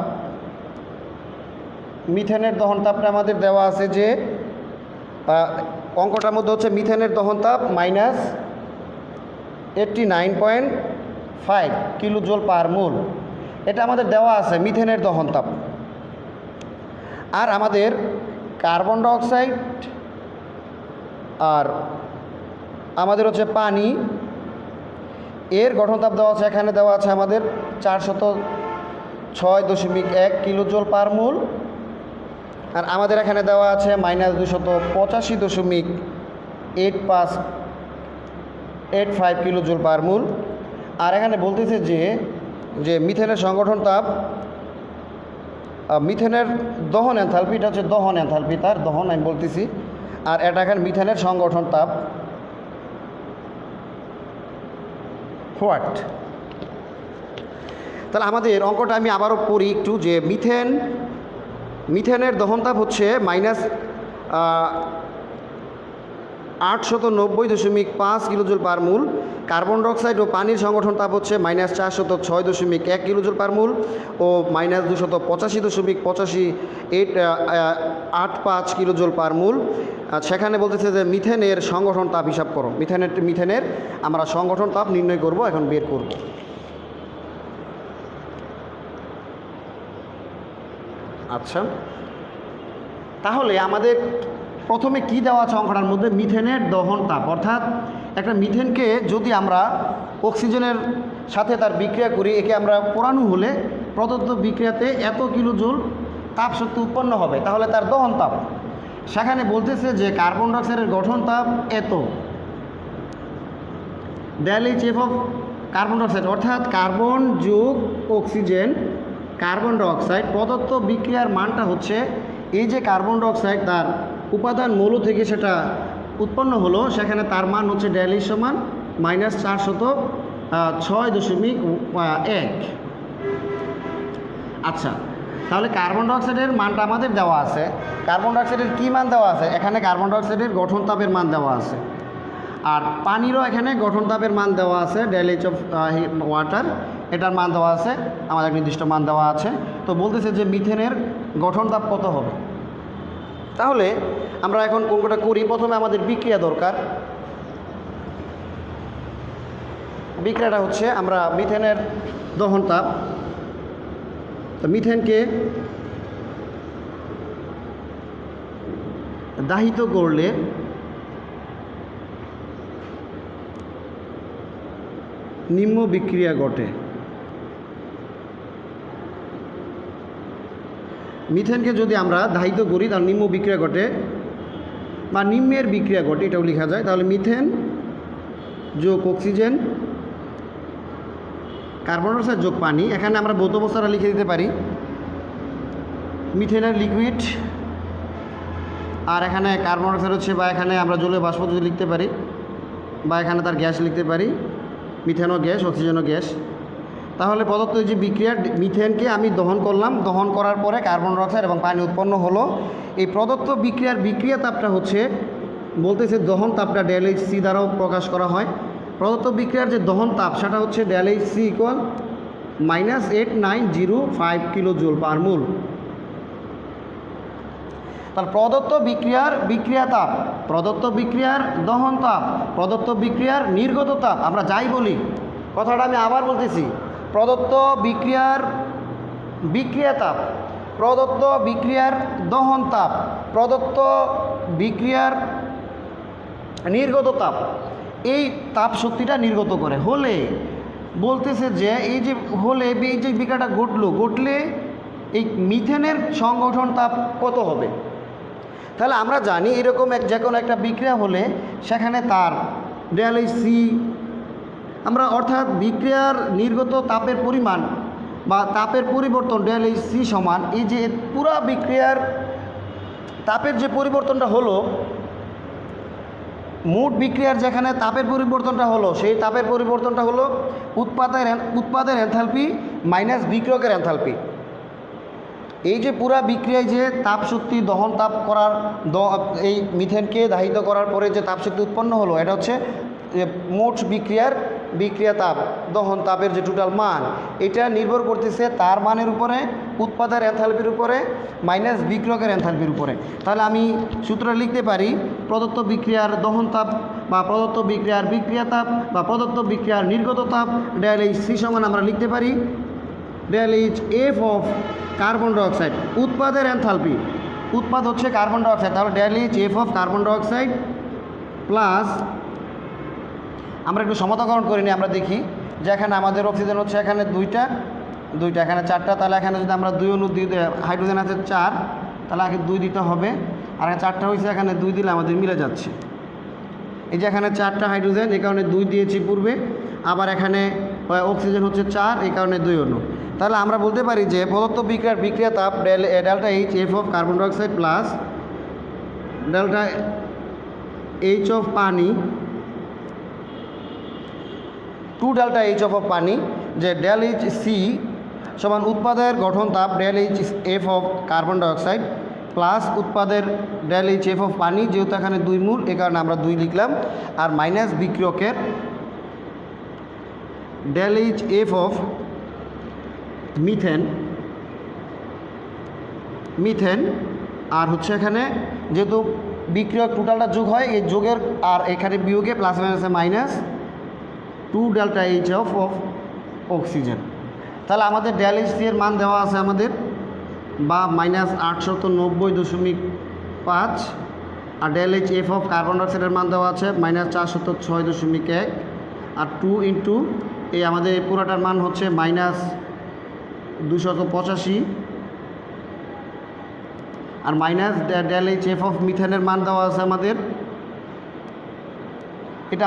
মিথেনের দহন তাপটা আমাদের দেওয়া আছে যে অঙ্কটার মধ্যে হচ্ছে মিথেনের দহন তাপ -89.5 কিলোজুল পার মোল, এটা আমাদের দেওয়া আছে মিথেনের দহন তাপ। আর আমাদের কার্বন ডাইঅক্সাইড আর আমাদের হচ্ছে পানি, এর গঠন তাপ দেওয়া আছে, এখানে দেওয়া আছে আমাদের 406.1 কিলোজুল পার মোল। আর আমাদের এখানে দেওয়া আছে -285.85 কিলোজুল পার মোল। আর এখানে বলতেছে যে মিথেনের সংগঠন তাপ, মিথেনের দহন এনথালপি, এটা হচ্ছে দহন এনথালপি, তার দহন আমি বলতেছি। আর এটা এখানে মিথেনের সংগঠন তাপ হোয়াট। তাহলে আমাদের অঙ্কটা আমি আবারও পড়ি একটু, যে মিথেনের দহন তাপ হচ্ছে -890.5 কিলোজুল পার মোল। কার্বন ডাইঅক্সাইড ও পানির সংগঠন তাপ হচ্ছে -406.1 কিলোজুল পার মোল ও -285.85 কিলোজুল পার মোল। সেখানে বলতেছে যে মিথেনের সংগঠন তাপ হিসাব করো। মিথেনের আমরা সংগঠন তাপ নির্ণয় করব, এখন বের করব। আচ্ছা, তাহলে আমাদের প্রথমে কি দেওয়া আছে অঙ্কটার মধ্যে? মিথেনের দহন তাপ। অর্থাৎ একটা মিথেনকে যদি আমরা অক্সিজেনের সাথে তার বিক্রিয়া করি, একে আমরা পোড়ানো হলে প্রদত্ত বিক্রিয়াতে এত কিলোজুল তাপ শক্তি উৎপন্ন হবে, তাহলে তার দহন তাপ। সেখানে বলতেছে যে কার্বন ডাইঅক্সাইডের গঠন তাপ এত, ΔHF অফ কার্বন ডাইঅক্সাইড, অর্থাৎ কার্বন যোগ অক্সিজেন কার্বন ডাইঅক্সাইড প্রদত্ত বিক্রিয়ার মানটা হচ্ছে এই যে কার্বন ডাইঅক্সাইড তার উপাদান মৌল থেকে সেটা উৎপন্ন হলো, সেখানে তার মান হচ্ছে ΔH সমান -406.1। আচ্ছা, তাহলে কার্বন ডাইঅক্সাইডের মানটা আমাদের দেওয়া আছে। কার্বন ডাইঅক্সাইডের কী মান দেওয়া আছে? এখানে কার্বন ডাইঅক্সাইডের গঠন তাপের মান দেওয়া আছে, আর পানিরও এখানে গঠন তাপের মান দেওয়া আছে, ΔH অফ ওয়াটার, এটার মান দেওয়া আছে, আমাদের নির্দিষ্ট মান দেওয়া আছে। তো বলতেছে যে মিথেনের গঠন তাপ কত হবে। তাহলে আমরা এখন অঙ্কটা করি। প্রথমে আমাদের বিক্রিয়া দরকার। বিক্রিয়াটা হচ্ছে আমরা মিথেনের দহন তাপ, তো মিথেনকে দাহিত করলে নিম্ন বিক্রিয়া ঘটে। মিথেনকে যদি আমরা দাহিত করি তাহলে নিম্ন বিক্রিয়া ঘটে বা নিম্নের বিক্রিয়া ঘটে, এটাও লেখা যায়। তাহলে মিথেন যোগ অক্সিজেন, কার্বন ডাইঅক্সাইড যোগ পানি। এখানে আমরা ভৌত অবস্থাটা লিখে দিতে পারি মিথেনের লিকুইড, আর এখানে কার্বন ডাইঅক্সাইড হচ্ছে, বা এখানে আমরা জলীয় বাষ্প যদি লিখতে পারি, বা এখানে তার গ্যাস লিখতে পারি, মিথেনও গ্যাস, অক্সিজেনও গ্যাস। তাহলে প্রদত্ত যে বিক্রিয়ার মিথেনকে আমি দহন করলাম, দহন করার পরে কার্বন ডাইঅক্সাইড এবং পানি উৎপন্ন হলো। এই প্রদত্ত বিক্রিয়ার বিক্রিয়া তাপটা হচ্ছে, বলতেছে দহন তাপটা ΔHc দ্বারাও প্রকাশ করা হয়। প্রদত্ত বিক্রিয়ার যে দহন তাপ সেটা হচ্ছে ΔHc ইকুয়াল -8905 কিলোজুল পার মোল। তাহলে প্রদত্ত বিক্রিয়ার বিক্রিয়া তাপ, প্রদত্ত বিক্রিয়ার দহন তাপ, প্রদত্ত বিক্রিয়ার নির্গত তাপ, আমরা যাই বলি, কথাটা আমি আবার বলতেছি, প্রদত্ত বিক্রিয়ার বিক্রিয়া তাপ, প্রদত্ত বিক্রিয়ার দহন তাপ, প্রদত্ত বিক্রিয়ার নির্গত তাপ, এই তাপ শক্তিটা নির্গত করে হলে বলতেছে যে এই যে হলে এই যে বিক্রিয়াটা ঘটলে এই মিথেনের সংগঠন তাপ কত হবে। তাহলে আমরা জানি এরকম যে কোনো একটা বিক্রিয়া হলে সেখানে তার ΔHc আমরা, অর্থাৎ বিক্রিয়ার নির্গত তাপের পরিমাণ বা তাপের পরিবর্তন ΔHc সমান এই যে পুরা বিক্রিয়ার তাপের যে পরিবর্তনটা হলো, মোট বিক্রিয়ার যেখানে তাপের পরিবর্তনটা হলো, সেই তাপের পরিবর্তনটা হলো উৎপাদের এনথালপি মাইনাস বিক্রিয়কের এনথালপি। এই যে পুরা বিক্রিয়ায় যে তাপ শক্তি দহন তাপ করার এই মিথেনকে দাহিত করার পরে যে তাপ শক্তি উৎপন্ন হলো, এটা হচ্ছে মোট বিক্রিয়া তাপ দহন তাপের যে টোটাল মান, এটা নির্ভর করতেছে তার মানের উপরে, উৎপাদের এনথালপির উপরে মাইনাস বিক্রিয়কের এনথালপির উপরে। তাহলে আমি সূত্র লিখতে পারি প্রদত্ত বিক্রিয়ার দহন তাপ বা প্রদত্ত বিক্রিয়ার বিক্রিয়া তাপ বা প্রদত্ত বিক্রিয়ার নির্গত তাপ ΔHc সমান আমরা লিখতে পারি ΔHf অফ কার্বন ডাইঅক্সাইড, উৎপাদের এনথালপি, উৎপাদ হচ্ছে কার্বন ডাইঅক্সাইড, তাহলে ΔHf of carbon dioxide plus, আমরা একটু সমতাকরণ করে নিই, আমরা দেখি যে এখানে আমাদের অক্সিজেন হচ্ছে এখানে দুইটা, এখানে চারটা, তাহলে এখানে যদি আমরা 2 অণু হাইড্রোজেন আছে 4, তাহলে আগে 2 দিতে হবে, আর 4টা হয়েছে, এখানে 2 দিলে আমাদের মিলে যাচ্ছে। এই যে এখানে 4টা হাইড্রোজেন, এই কারণে 2 দিয়েছি পূর্বে, আবার এখানে অক্সিজেন হচ্ছে 4, এই কারণে 2 অণু। তাহলে আমরা বলতে পারি যে প্রদত্ত বিক্রিয়া তাপ ΔHf of carbon dioxide plus ΔH of পানি 2ΔH অফ পানি, যে ΔHc সমান উৎপাদের গঠন তাপ ΔHf of carbon dioxide plus উৎপাদের ΔHf অফ পানি, যেহেতু এখানে 2 মূল, এই কারণে আমরা 2 লিখলাম, আর মাইনাস বিক্রিয়কের ΔHf অফ মিথেন, আর হচ্ছে এখানে যেহেতু বিক্রিয়ক টোটালটা যোগ হয়, এই যোগের আর এখানে বিয়োগে প্লাস মাইনাসে মাইনাস 2ΔH অফ অক্সিজেন। তাহলে আমাদের ΔHc এর মান দেওয়া আছে আমাদের, বা -890.5, আর ΔHf অফ কার্বন ডাইঅক্সাইডের মান দেওয়া আছে -406.1, আর 2 ইন্টু এই আমাদের পুরোটার মান হচ্ছে -285, আর মাইনাস ΔHf অফ মিথেনের মান দেওয়া আছে আমাদের, এটা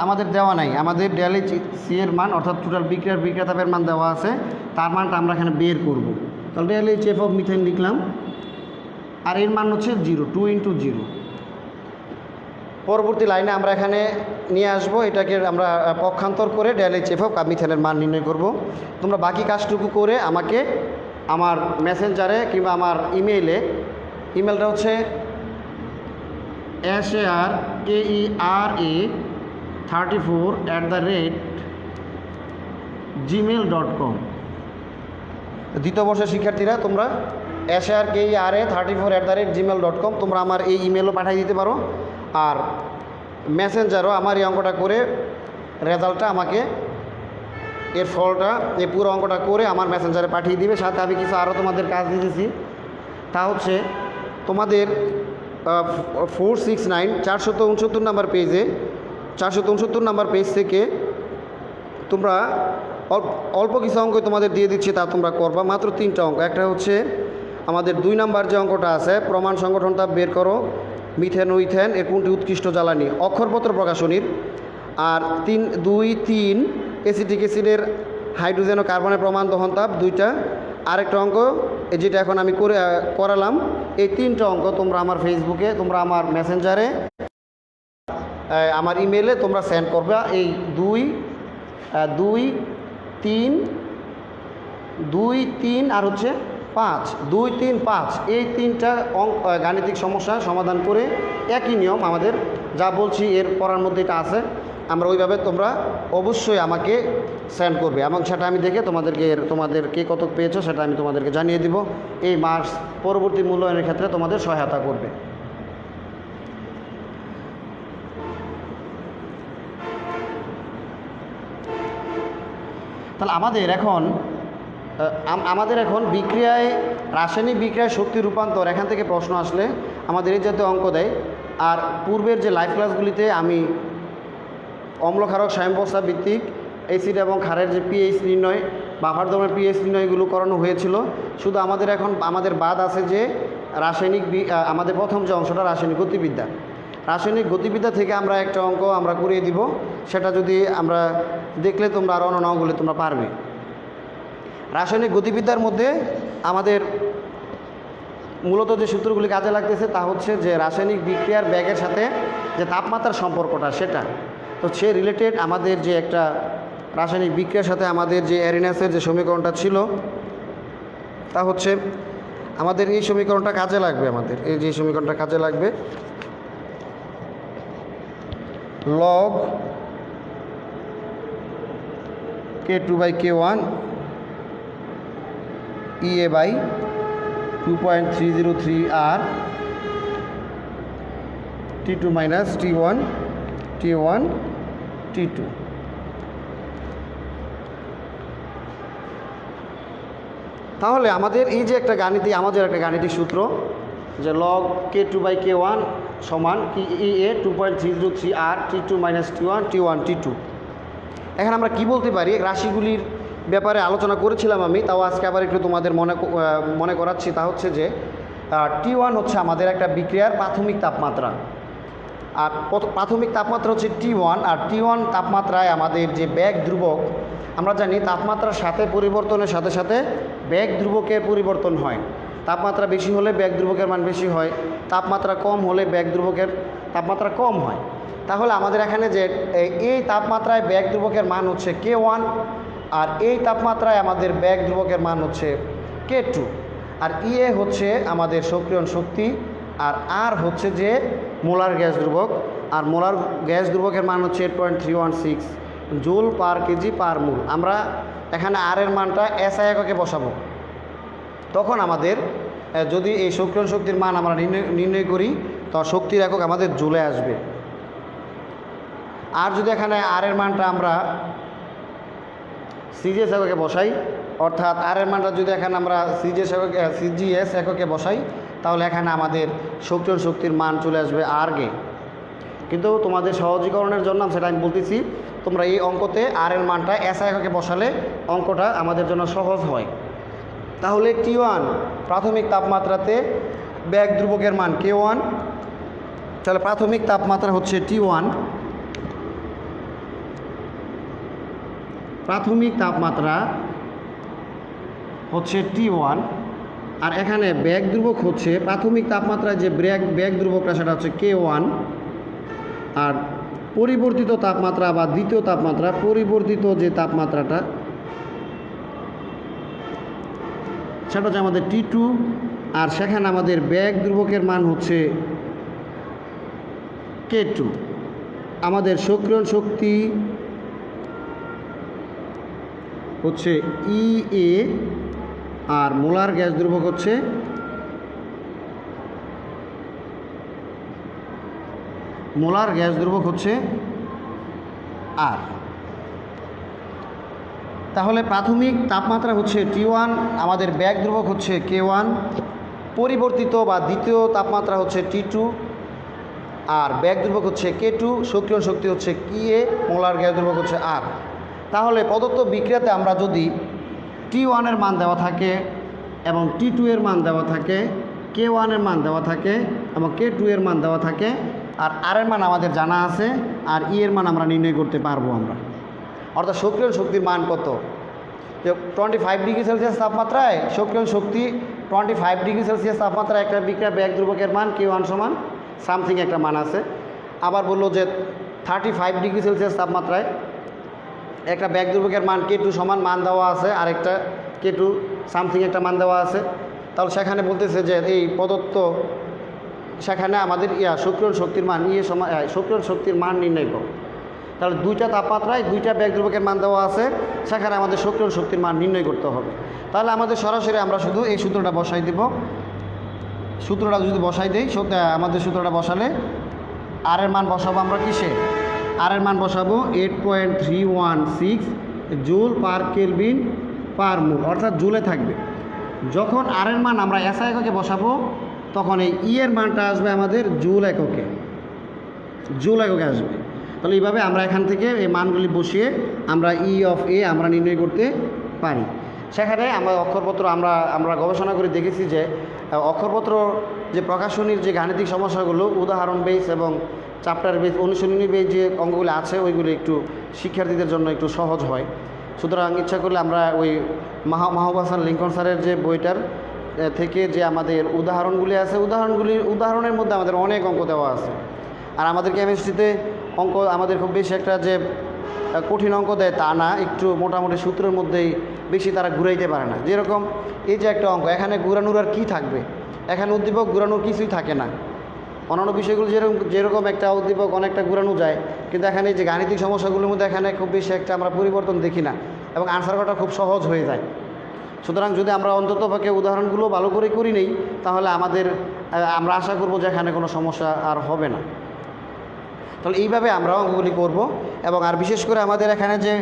আমাদের দেওয়া নাই, আমাদের ΔHc এর মান অর্থাৎ টোটাল বিক্রিয়া তাপের মান দেওয়া আছে, তার মানটা আমরা এখানে বের করব। তাহলে ΔHf অফ মিথেন লিখলাম, আর এর মান হচ্ছে 0, 2 ইন্টু 0। পরবর্তী লাইনে আমরা এখানে নিয়ে আসবো, এটাকে আমরা পক্ষান্তর করে ΔHf অফ মিথেনের মান নির্ণয় করব। তোমরা বাকি কাজটুকু করে আমাকে আমার মেসেঞ্জারে কিংবা আমার ইমেলটা হচ্ছে SARKERA34@gmail.com। দ্বিতীয় বর্ষের শিক্ষার্থীরা তোমরা SARKERA34@gmail.com তোমরা আমার এই ইমেলও পাঠিয়ে দিতে পারো, আর মেসেঞ্জারও আমার এই অঙ্কটা করে রেজাল্টটা আমাকে, এর ফলটা, এই পুরো অঙ্কটা করে আমার মেসেঞ্জারে পাঠিয়ে দিবে। সাথে আমি কিছু আরও তোমাদের কাজ দিতেছি, তা হচ্ছে তোমাদের 469 469 নাম্বার পেজে, 469 নাম্বার পেজ থেকে তোমরা অল্প কিছু অঙ্ক তোমাদের দিয়ে দিচ্ছি, তা তোমরা করবা, মাত্র 3টা অঙ্ক। একটা হচ্ছে আমাদের 2 নাম্বার যে অঙ্কটা আছে, প্রমাণ সংগঠন তাপ বের করো মিথেন ও ইথেন এর কোনটি উৎকৃষ্ট জ্বালানি, অক্ষরপত্র প্রকাশনীর। আর 3 এসিটিক অ্যাসিডের হাইড্রোজেন ও কার্বনের প্রমাণ দহন তাপ 2টা। আরেকটা অঙ্ক যেটা এখন আমি করালাম, এই 3টা অঙ্ক তোমরা আমার ফেসবুকে, তোমরা আমার মেসেঞ্জারে, আমার ইমেলে তোমরা সেন্ড করবে। এই 2, 3 আর হচ্ছে 5, 2, 3, 5 এই 3টা গাণিতিক সমস্যা সমাধান করে একই নিয়ম আমাদের যা বলছি এর পড়ার মধ্যে এটা আছে, আমরা ওইভাবে তোমরা অবশ্যই আমাকে সেন্ড করবে এবং সেটা আমি দেখে তোমাদের কে কত পেয়েছো সেটা আমি তোমাদেরকে জানিয়ে দিব। এই মার্কস পরবর্তী মূল্যায়নের ক্ষেত্রে তোমাদের সহায়তা করবে। তাহলে আমাদের এখন বিক্রিয়ায়, রাসায়নিক বিক্রিয়ায় শক্তি রূপান্তর, এখান থেকে প্রশ্ন আসলে আমাদের এই জাতীয় অঙ্ক দেয়। আর পূর্বের যে লাইভ ক্লাসগুলিতে আমি অম্লক্ষারক স্বয়ংবস্থা ভিত্তিক অ্যাসিড এবং ক্ষারের যে পিএইচ নির্ণয়, বাফার দমের পিএইচ নির্ণয়গুলো করানো হয়েছিল। শুধু আমাদের বাদ আছে যে আমাদের প্রথম যে অংশটা রাসায়নিক গতিবিদ্যা, রাসায়নিক গতিবিদ্যা থেকে আমরা একটা অঙ্ক আমরা করিয়ে দিব। সেটা যদি আমরা দেখলে তোমরা আরও অন্য অঙ্কগুলি তোমরা পারবে। রাসায়নিক গতিবিদ্যার মধ্যে আমাদের মূলত যে সূত্রগুলি কাজে লাগতেছে তা হচ্ছে যে রাসায়নিক বিক্রিয়ার ব্যাগের সাথে যে তাপমাত্রার সম্পর্কটা, সেটা তো সে রিলেটেড আমাদের যে একটা রাসায়নিক বিক্রিয়ার সাথে আমাদের যে অ্যারিনাসের যে সমীকরণটা ছিল তা হচ্ছে আমাদের এই সমীকরণটা কাজে লাগবে। আমাদের এই যে সমীকরণটা কাজে লাগবে, log K2/K1 EA/2.303 R T2 minus T1 T2। তাহলে আমাদের এই যে একটা গাণিতিক সূত্র যে log K2/K1 সমান EA 2.303 R T2 minus T1 T2। এখন আমরা কি বলতে পারি, রাশিগুলির ব্যাপারে আলোচনা করেছিলাম আমি, তাও আজকে আবার একটু তোমাদের মনে করাচ্ছি। তা হচ্ছে যে T1 হচ্ছে আমাদের একটা বিক্রিয়ার প্রাথমিক তাপমাত্রা, আর প্রাথমিক তাপমাত্রা হচ্ছে T1। আর T1 তাপমাত্রায় আমাদের যে বেগ ধ্রুবক, আমরা জানি তাপমাত্রার সাথে পরিবর্তনের সাথে সাথে বেগ ধ্রুবকের পরিবর্তন হয়। তাপমাত্রা বেশি হলে বেগ ধ্রুবকের মান বেশি হয়, তাপমাত্রা কম হলে বেগ ধ্রুবকের তাপমাত্রা কম হয়। তাহলে আমাদের এখানে যে এই তাপমাত্রায় বেগ ধ্রুবকের মান হচ্ছে K1, আর এই তাপমাত্রায় আমাদের বেগ ধ্রুবকের মান হচ্ছে K2। আর EA হচ্ছে আমাদের সক্রিয়ণ শক্তি, আর R হচ্ছে যে মোলার গ্যাস ধ্রুবক, আর মোলার গ্যাস ধ্রুবকের মান হচ্ছে 8.316 জুল পার কেজি পার মোল। আমরা এখানে R এর মানটা SI এককে বসাবো, তখন আমাদের যদি এই সক্রিয়ণ শক্তির মান আমরা নির্ণয় করি তো শক্তির একক আমাদের জুলে আসবে। আর যদি এখানে R এর মানটা আমরা সিজিএস এককে বসাই, অর্থাৎ R এর মানটা যদি এখানে আমরা সিজিএস এককে বসাই, তাহলে এখানে আমাদের সক্রিয়ণ শক্তির মান চলে আসবে আরগে। কিন্তু তোমাদের সহজীকরণের জন্য সেটা আমি বলতেছি, তোমরা এই অঙ্কতে R এর মানটা SI এককে বসালে অঙ্কটা আমাদের জন্য সহজ হয়। তাহলে T1 প্রাথমিক তাপমাত্রাতে বেগ ধ্রুবকের মান K1, তাহলে প্রাথমিক তাপমাত্রা হচ্ছে T1, প্রাথমিক তাপমাত্রা হচ্ছে T1। আর এখানে বেগ ধ্রুবক হচ্ছে প্রাথমিক তাপমাত্রায় যে বেগ ধ্রুবকটা সেটা হচ্ছে K1, আর পরিবর্তিত তাপমাত্রা বা দ্বিতীয় তাপমাত্রা, পরিবর্তিত যে তাপমাত্রাটা সেটা হচ্ছে আমাদের T2, আর সেখানে আমাদের বেগ ধ্রুবকের মান হচ্ছে K2। আমাদের সক্রিয়ণ শক্তি হচ্ছে EA, আর মোলার গ্যাস ধ্রুবক হচ্ছে R। তাহলে প্রাথমিক তাপমাত্রা হচ্ছে T1, আমাদের বেগ ধ্রুবক হচ্ছে K1, পরিবর্তিত বা দ্বিতীয় তাপমাত্রা হচ্ছে T2, আর বেগ ধ্রুবক হচ্ছে K2, সক্রিয়ণ শক্তি হচ্ছে EA, মোলার গ্যাস ধ্রুবক হচ্ছে R। তাহলে প্রদত্ত বিক্রিয়াতে আমরা যদি T1 এর মান দেওয়া থাকে এবং T2 এর মান দেওয়া থাকে, K1 এর মান দেওয়া থাকে এবং K2 এর মান দেওয়া থাকে, আর R এর মান আমাদের জানা আছে, আর E এর মান আমরা নির্ণয় করতে পারবো আমরা। অর্থাৎ সক্রিয় শক্তির মান কত, যে 25 ডিগ্রি সেলসিয়াস তাপমাত্রায় সক্রিয় শক্তি 25 ডিগ্রি সেলসিয়াস তাপমাত্রায় একটা বিক্রিয়া ব্যাগ ধ্রুবকের মান K1 সমান সামথিং একটা মান আছে। আবার বললো যে 35 ডিগ্রি সেলসিয়াস তাপমাত্রায় একটা ব্যাগ ধ্রুবকের মান K2 সমান মান দেওয়া আছে, আরেকটা K2 সামথিং একটা মান দেওয়া আছে। তাহলে সেখানে বলতেছে যে এই প্রদত্ত সেখানে আমাদের সক্রিয় শক্তির মান সমান সক্রিয় শক্তির মান নির্ণয় করো। তাহলে দুইটা তাপমাত্রায় দুইটা ব্যাগ ধ্রুবকের মান দেওয়া আছে, সেখানে আমাদের সক্রিয় শক্তির মান নির্ণয় করতে হবে। তাহলে আমাদের সরাসরি আমরা শুধু এই সূত্রটা বসাই দিব। সূত্রটা যদি বসাই দিই, আমাদের সূত্রটা বসালে আর এর মান বসাবো আমরা কিসে, আর এর মান বসাবো 8.316 জুল পার কেলভিন পার মোল, অর্থাৎ জুলে থাকবে। যখন আর এর মান আমরা এসআই এককে বসাবো তখন এই ই এর মানটা আসবে আমাদের জুল এককে, জুল এককে আসবে। তাহলে এইভাবে আমরা এখান থেকে এই মানগুলি বসিয়ে আমরা ই অফ এ আমরা নির্ণয় করতে পারি। সেখানে আমরা অক্ষরপত্র আমরা গবেষণা করে দেখেছি যে অক্ষরপত্র যে প্রকাশনীর যে গাণিতিক সমস্যাগুলো উদাহরণ বেস এবং চ্যাপ্টার বেস অনুশীলনী বেস যে অঙ্কগুলো আছে ওইগুলো একটু শিক্ষার্থীদের জন্য একটু সহজ হয়। সুতরাং ইচ্ছা করলে আমরা ওই মাহবুব হাসান লিঙ্কন স্যারের যে বইটার থেকে যে আমাদের উদাহরণগুলি আছে উদাহরণের মধ্যে আমাদের অনেক অঙ্ক দেওয়া আছে। আর আমাদের কেমিস্ট্রিতে অঙ্ক আমাদের খুব বেশি একটা যে কঠিন অঙ্ক দেয় তা না, একটু মোটামুটি সূত্রের মধ্যেই বেশি তারা ঘুরাইতে পারে না। যেরকম এই যে একটা অঙ্ক, এখানে ঘুরানোর আর কী থাকবে, এখানে উদ্দীপক ঘুরানোর কিছুই থাকে না। অন্যান্য বিষয়গুলো যেরকম একটা উদ্দীপক অনেকটা ঘুরানো যায়, কিন্তু এখানে এই যে গাণিতিক সমস্যাগুলোর মধ্যে এখানে খুব বেশি একটা আমরা পরিবর্তন দেখি না এবং আনসার করাটা খুব সহজ হয়ে যায়। সুতরাং যদি আমরা অন্ততপক্ষে উদাহরণগুলো ভালো করে করি নেই তাহলে আমরা আশা করব যে এখানে কোনো সমস্যা আর হবে না। তাহলে এইভাবে আমরা অঙ্কগুলি করব। এবং আর বিশেষ করে আমাদের এখানে যে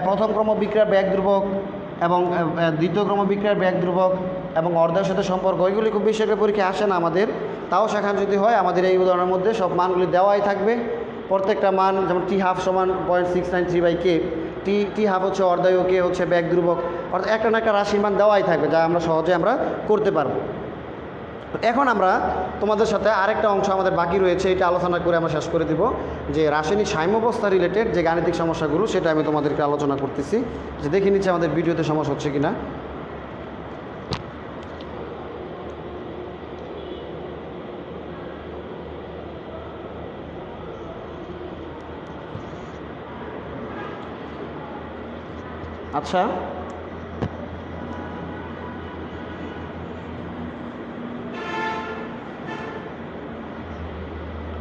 প্রথম ক্রম বিক্রিয়ার ব্যাগ ধ্রুবক এবং দ্বিতীয় ক্রম বিক্রিয়ার ব্যাগ ধ্রুবক এবং অর্ধের সাথে সম্পর্ক, ওইগুলি খুব বেশি একটা পরীক্ষা আসে না আমাদের। তাও সেখানে যদি হয় আমাদের এই উদাহরণের মধ্যে সব মানগুলি দেওয়াই থাকবে। প্রত্যেকটা মান যেমন T1/2 সমান 0.693/K, T1/2 হচ্ছে অর্ধায়, কে হচ্ছে ব্যাগ ধ্রুবক, অর্থাৎ একটা না একটা রাশির মান দেওয়াই থাকবে যা আমরা সহজে আমরা করতে পারবো। এখন আমরা তোমাদের সাথে আরেকটা অংশ আমাদের বাকি রয়েছে, এটা আলোচনা করে আমরা শেষ করে দিব, যে রাসায়নিক সাম্যাবস্থা রিলেটেড যে গাণিতিক সমস্যাগুলো সেটা আমি তোমাদেরকে আলোচনা করতেছি, যে দেখে নিচ্ছি আমাদের ভিডিওতে সমস্যা হচ্ছে কিনা। আচ্ছা,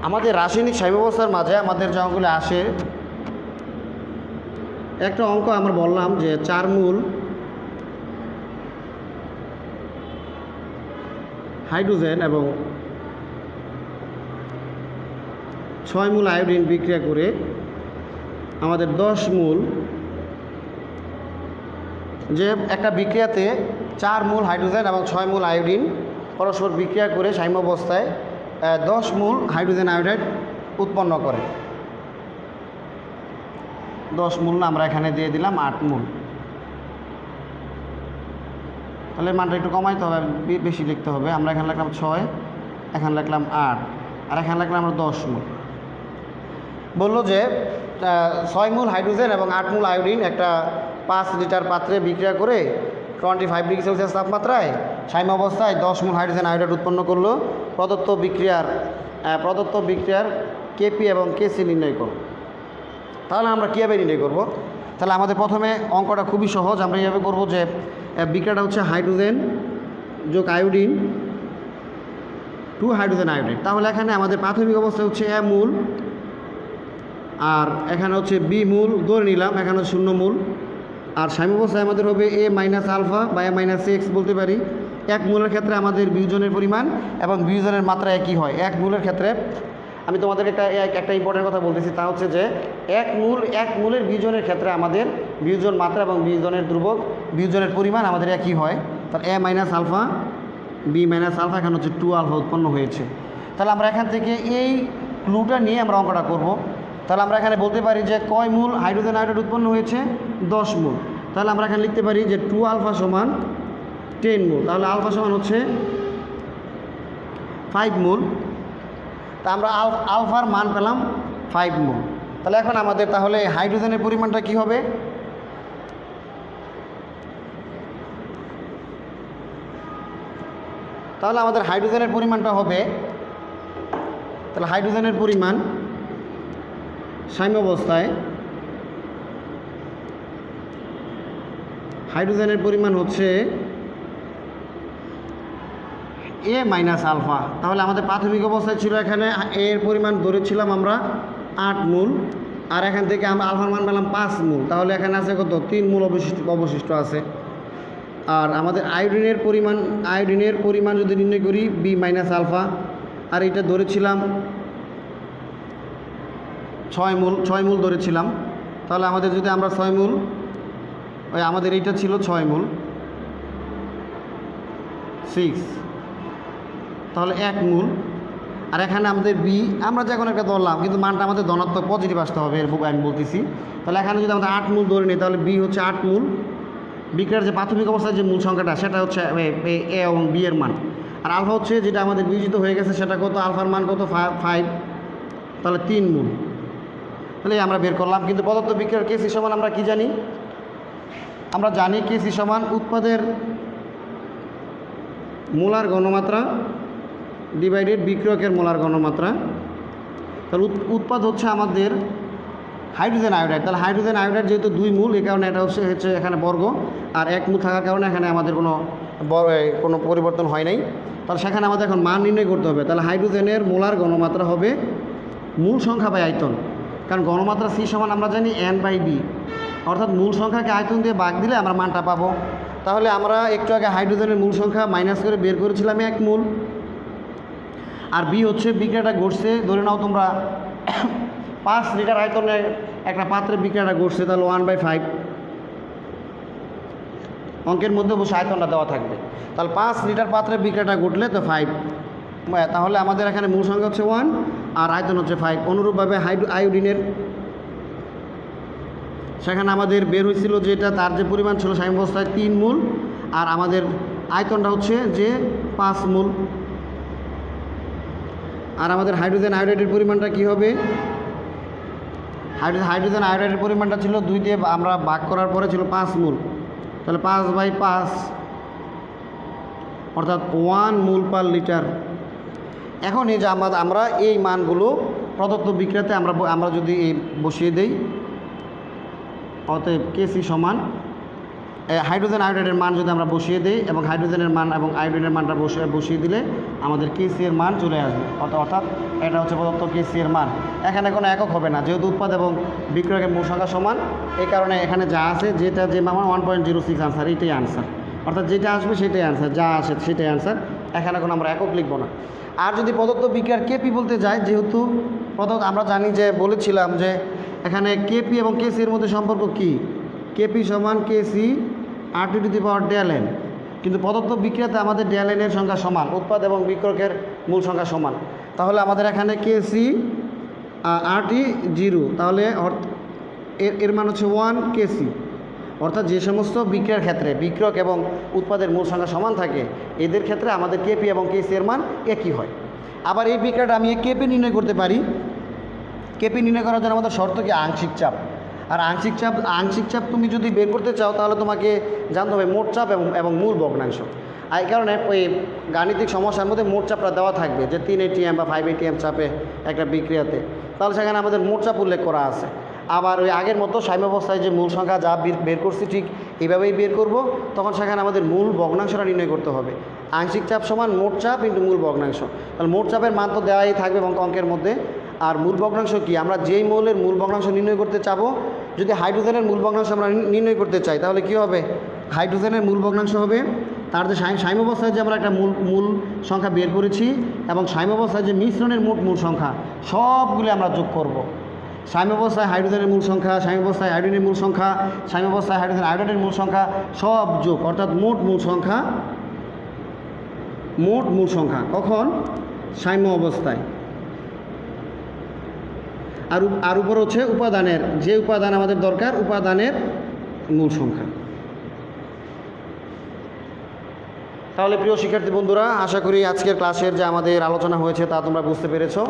আমাদের রাসায়নিক সাম্যাবস্থার মাঝে আমাদের যে অঙ্কগুলো আসে, একটা অঙ্ক আমরা বললাম যে 4 মূল হাইড্রোজেন এবং 6 মূল আয়োডিন বিক্রিয়া করে আমাদের 10 মূল, যে একটা বিক্রিয়াতে 4 মূল হাইড্রোজেন এবং 6 মূল আয়োডিন পরস্পর বিক্রিয়া করে সাম্যাবস্থায় 10 মূল হাইড্রোজেন আয়োডাইড উৎপন্ন করে। 10 মূল না, আমরা এখানে দিয়ে দিলাম 8 মূল। তাহলে মানটা একটু কমাইতে হবে, বেশি লিখতে হবে। আমরা এখানে লিখলাম 6, এখানে লিখলাম 8, আর এখানে লিখলাম আমরা 10 মূল। বললো যে 6 মূল হাইড্রোজেন এবং 8 মূল আয়োডিন একটা 5 লিটার পাত্রে বিক্রিয়া করে 25 ডিগ্রি সেলসিয়াস তাপমাত্রায় সাম্য অবস্থায় 10 মূল হাইড্রোজেন আয়োডাইড উৎপন্ন করলো। প্রদত্ত বিক্রিয়ার কেপি এবং কেসি নির্ণয় করো। তাহলে আমরা কীভাবে নির্ণয় করব? তাহলে আমাদের প্রথমে অঙ্কটা খুবই সহজ। আমরা এইভাবে করব যে বিক্রিয়াটা হচ্ছে হাইড্রোজেন যোগ আয়োডিন 2 হাইড্রোজেন আয়োডাইড। তাহলে এখানে আমাদের প্রাথমিক অবস্থা হচ্ছে এ মূল, আর এখানে হচ্ছে বি মূল ধরে নিলাম, এখানে 0 মূল। আর সাম্য অবস্থায় আমাদের হবে এ মাইনাস আলফা বা এ মাইনাস এক্স বলতে পারি। 1 মূলের ক্ষেত্রে আমাদের বিয়োজনের পরিমাণ এবং বিয়োজনের মাত্রা একই হয়। 1 মূলের ক্ষেত্রে আমি তোমাদেরকে একটা ইম্পর্টেন্ট কথা বলতেছি, তা হচ্ছে যে 1 মূলের বিয়োজনের ক্ষেত্রে আমাদের বিয়োজন মাত্রা এবং বিয়োজনের ধ্রুবক বিয়োজনের পরিমাণ আমাদের একই হয়। তাহলে A minus alpha B minus alpha, এখানে হচ্ছে 2 আলফা উৎপন্ন হয়েছে। তাহলে আমরা এখান থেকে এই ক্লুটা নিয়ে আমরা অঙ্কটা করব। তাহলে আমরা এখানে বলতে পারি যে কয় মূল হাইড্রোজেন আয়োডাইড উৎপন্ন হয়েছে? 10 মূল। তাহলে আমরা এখানে লিখতে পারি যে 2 আলফা সমান 10 মোল, তাহলে আলফা সমান হচ্ছে 5 মোল। তা আমরা আলফার মান পেলাম 5 মোল। তাহলে এখন আমাদের তাহলে হাইড্রোজেনের পরিমাণটা কি হবে? তাহলে আমাদের হাইড্রোজেনের পরিমাণটা হবে, তাহলে হাইড্রোজেনের পরিমাণ সাম্যাবস্থায় হাইড্রোজেনের পরিমাণ হচ্ছে এ মাইনাস আলফা। তাহলে আমাদের প্রাথমিক অবস্থায় ছিল এখানে এর পরিমাণ ধরেছিলাম আমরা 8 মোল, আর এখান থেকে আমরা আলফার মান পেলাম 5 মোল। তাহলে এখানে আছে কত? 3 মোল অবশিষ্ট আছে। আর আমাদের আয়োডিনের পরিমাণ যদি নির্ণয় করি বি মাইনাস আলফা, আর এটা ধরেছিলাম 6 মোল ধরেছিলাম। তাহলে আমাদের যদি আমরা 6 মোল, ওই আমাদের এইটা ছিল 6 মোল 6, তাহলে 1 মোল। আর এখানে আমাদের বি আমরা যে এখন একটা ধরলাম, কিন্তু মানটা আমাদের ধনাত্মক পজিটিভ আসতে হবে, এর বুক আমি বলতেছি। তাহলে এখানে যদি আমাদের 8 মোল ধরে নিই, তাহলে বি হচ্ছে 8 মোল। বিক্রিয়ার যে প্রাথমিক অবস্থায় যে মূল সংখ্যাটা সেটা হচ্ছে এ এবং বি এর মান, আর আলফা হচ্ছে যেটা আমাদের বিজিত হয়ে গেছে সেটা কত? আলফার মান কত? 5, তাহলে 3 মোল। তাহলে আমরা বের করলাম। কিন্তু পদার্থ বিক্রিয়ার কেসি সমান আমরা কি জানি? আমরা জানি কেসি সমান উৎপাদের মোলার ঘনমাত্রা ডিভাইডেড বিক্রিয়কের মোলার ঘনমাত্রা। তাহলে উৎপাদ হচ্ছে আমাদের হাইড্রোজেন আয়োডাইড। তাহলে হাইড্রোজেন আয়োডাইড যেহেতু 2 মোল, এই কারণে এটা হচ্ছে এখানে বর্গ, আর 1 মোল থাকার কারণে এখানে আমাদের কোনো পরিবর্তন হয় নাই। তাহলে সেখানে আমাদের এখন মান নির্ণয় করতে হবে। তাহলে হাইড্রোজেনের মোলার ঘনমাত্রা হবে মূল সংখ্যা বাই আয়তন, কারণ ঘনমাত্রা সি সমান আমরা জানি n/b, অর্থাৎ মূল সংখ্যাকে আয়তন দিয়ে ভাগ দিলে আমরা মানটা পাবো। তাহলে আমরা একটু আগে হাইড্রোজেনের মূল সংখ্যা মাইনাস করে বের করেছিলাম 1 মোল, আর বি হচ্ছে বিক্রিয়াটা ঘটছে, ধরে নাও তোমরা 5 লিটার আয়তনের একটা পাত্রে বিক্রিয়াটা ঘটছে, তাহলে 1/5 অঙ্কের মধ্যে বসে আয়তনটা দেওয়া থাকবে। তাহলে 5 লিটার পাত্রে বিক্রিয়াটা ঘটলে তো 5, তাহলে আমাদের এখানে মূল সংখ্যা হচ্ছে 1 আর আয়তন হচ্ছে 5। অনুরূপভাবে আয়োডিনের সেখানে আমাদের বের হয়েছিল যে এটা তার যে পরিমাণ ছিল সাম্যাবস্থায় 3 মোল, আর আমাদের আয়তনটা হচ্ছে যে 5 মোল। আর আমাদের হাইড্রোজেন আয়োডাইডের পরিমাণটা কি হবে? হাইড্রোজেন আয়োডাইডের পরিমাণটা ছিল 2 দিয়ে আমরা ভাগ করার পরে ছিল 5 মোল, তাহলে 5/5 অর্থাৎ 1 মোল পার লিটার। এখন এই যে আমরা এই মানগুলো প্রদত্ত বিক্রিয়াতে আমরা যদি এই বসিয়ে দেই, অতএব কেসি সমান হাইড্রোজেন আয়োডাইডের মান যদি আমরা বসিয়ে দিই এবং হাইড্রোজেনের মান এবং আয়োডিনের মানটা বসিয়ে দিলে আমাদের কেসি এর মান চলে আসবে। অর্থাৎ এটা হচ্ছে প্রদত্ত কেসি এর মান। এখানে কোনো একক হবে না, যেহেতু উৎপাদ এবং বিক্রয়ের মূল সংখ্যা সমান, এই কারণে এখানে যা আছে যেটা যে মান 1.06 আনসার, এইটাই আনসার। অর্থাৎ যেটা আসবে সেটাই আনসার, যা আসে সেটাই আনসার। এখানে কোনো আমরা একক লিখব না। আর যদি প্রদত্ত বিক্রিয়ার কেপি বলতে যাই, যেহেতু আমরা জানি যে বলেছিলাম যে এখানে কেপি এবং কেসি এর মধ্যে সম্পর্ক কি? কেপি সমান কেসি r⁴ কিন্তু প্রদত্ত বিক্রিয়াতে আমাদের ডেল এর সংখ্যা সমান, উৎপাদ এবং বিক্রয়কের মূল সংখ্যা সমান। তাহলে আমাদের এখানে কেসি r0, তাহলে এর মান হচ্ছে 1 কেসি। অর্থাৎ যে সমস্ত বিক্রিয়ার ক্ষেত্রে বিক্রয়ক এবং উৎপাদের মূল সংখ্যা সমান থাকে, এদের ক্ষেত্রে আমাদের কেপি এবং কেসি এর মান একই হয়। আবার এই বিক্রিয়াটা আমি কেপি নির্ণয় করতে পারি। কেপি নির্ণয় করার জন্য আমাদের শর্ত কি? আংশিক চাপ। আর আংশিক চাপ তুমি যদি বের করতে চাও তাহলে তোমাকে জানতে হবে মোট চাপ এবং মূল ভগ্নাংশ। আর এই কারণে ওই গাণিতিক সমস্যার মধ্যে মোট চাপটা দেওয়া থাকবে যে 3 atm বা 5 atm চাপে একটা বিক্রিয়াতে, তাহলে সেখানে আমাদের মোট চাপ উল্লেখ করা আছে। আবার ওই আগের মতো সাম্যাবস্থায় যে মূল সংখ্যা যা বের করছি ঠিক এইভাবেই বের করব, তখন সেখানে আমাদের মূল ভগ্নাংশটা নির্ণয় করতে হবে। আংশিক চাপ সমান মোট চাপ ইন্টু মূল ভগ্নাংশ। তাহলে মোট চাপের মান তো দেওয়াই থাকবে এবং অঙ্কের মধ্যে। আর মূল ভগ্নাংশ কি? আমরা যেই মৌলের মূল ভগ্নাংশ নির্ণয় করতে চাবো, যদি হাইড্রোজেনের মূল ভগ্নাংশ আমরা নির্ণয় করতে চাই, তাহলে কি হবে? হাইড্রোজেনের মূল ভগ্নাংশ হবে তার যে সাম্যাবস্থায় যে আমরা একটা মূল সংখ্যা বের করেছি এবং সাম্যাবস্থায় যে মিশ্রণের মূল সংখ্যা সবগুলি আমরা যোগ করব। সাম্যাবস্থায় হাইড্রোজেনের মূল সংখ্যা, সাম্যাবস্থায় আয়োডিনের মূল সংখ্যা, সাম্যাবস্থায় হাইড্রোজেন আয়োডাইডের মূল সংখ্যা সব যোগ, অর্থাৎ মোট মূল সংখ্যা কখন? সাম্য অবস্থায়। আর উপর হচ্ছে উপাদানের, যে উপাদান আমাদের দরকার উপাদানের মূল সংখ্যা। তাহলে প্রিয় শিক্ষার্থী বন্ধুরা, আশা করি আজকের ক্লাসের যে আমাদের আলোচনা হয়েছে তা তোমরা বুঝতে পেরেছো।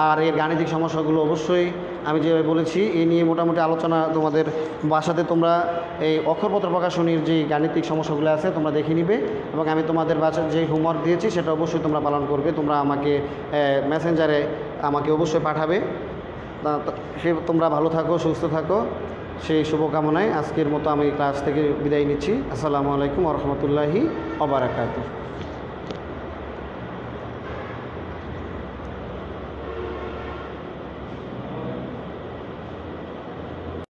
আর এর গাণিতিক সমস্যাগুলো অবশ্যই আমি যেভাবে বলেছি এই নিয়ে মোটামুটি আলোচনা তোমাদের বাসাতে তোমরা এই অক্ষরপত্র প্রকাশনীর যে গাণিতিক সমস্যাগুলো আছে তোমরা দেখে নিবে, এবং আমি তোমাদের বাসার যে হোমওয়ার্ক দিয়েছি সেটা অবশ্যই তোমরা পালন করবে। তোমরা আমাকে মেসেঞ্জারে আমাকে অবশ্যই পাঠাবে। সে তোমরা ভালো থাকো, সুস্থ থাকো, সেই শুভকামনায় আজকের মতো আমি ক্লাস থেকে বিদায় নিচ্ছি। আসসালামু আলাইকুম ওয়া রাহমাতুল্লাহি ওয়া বারাকাতুহু।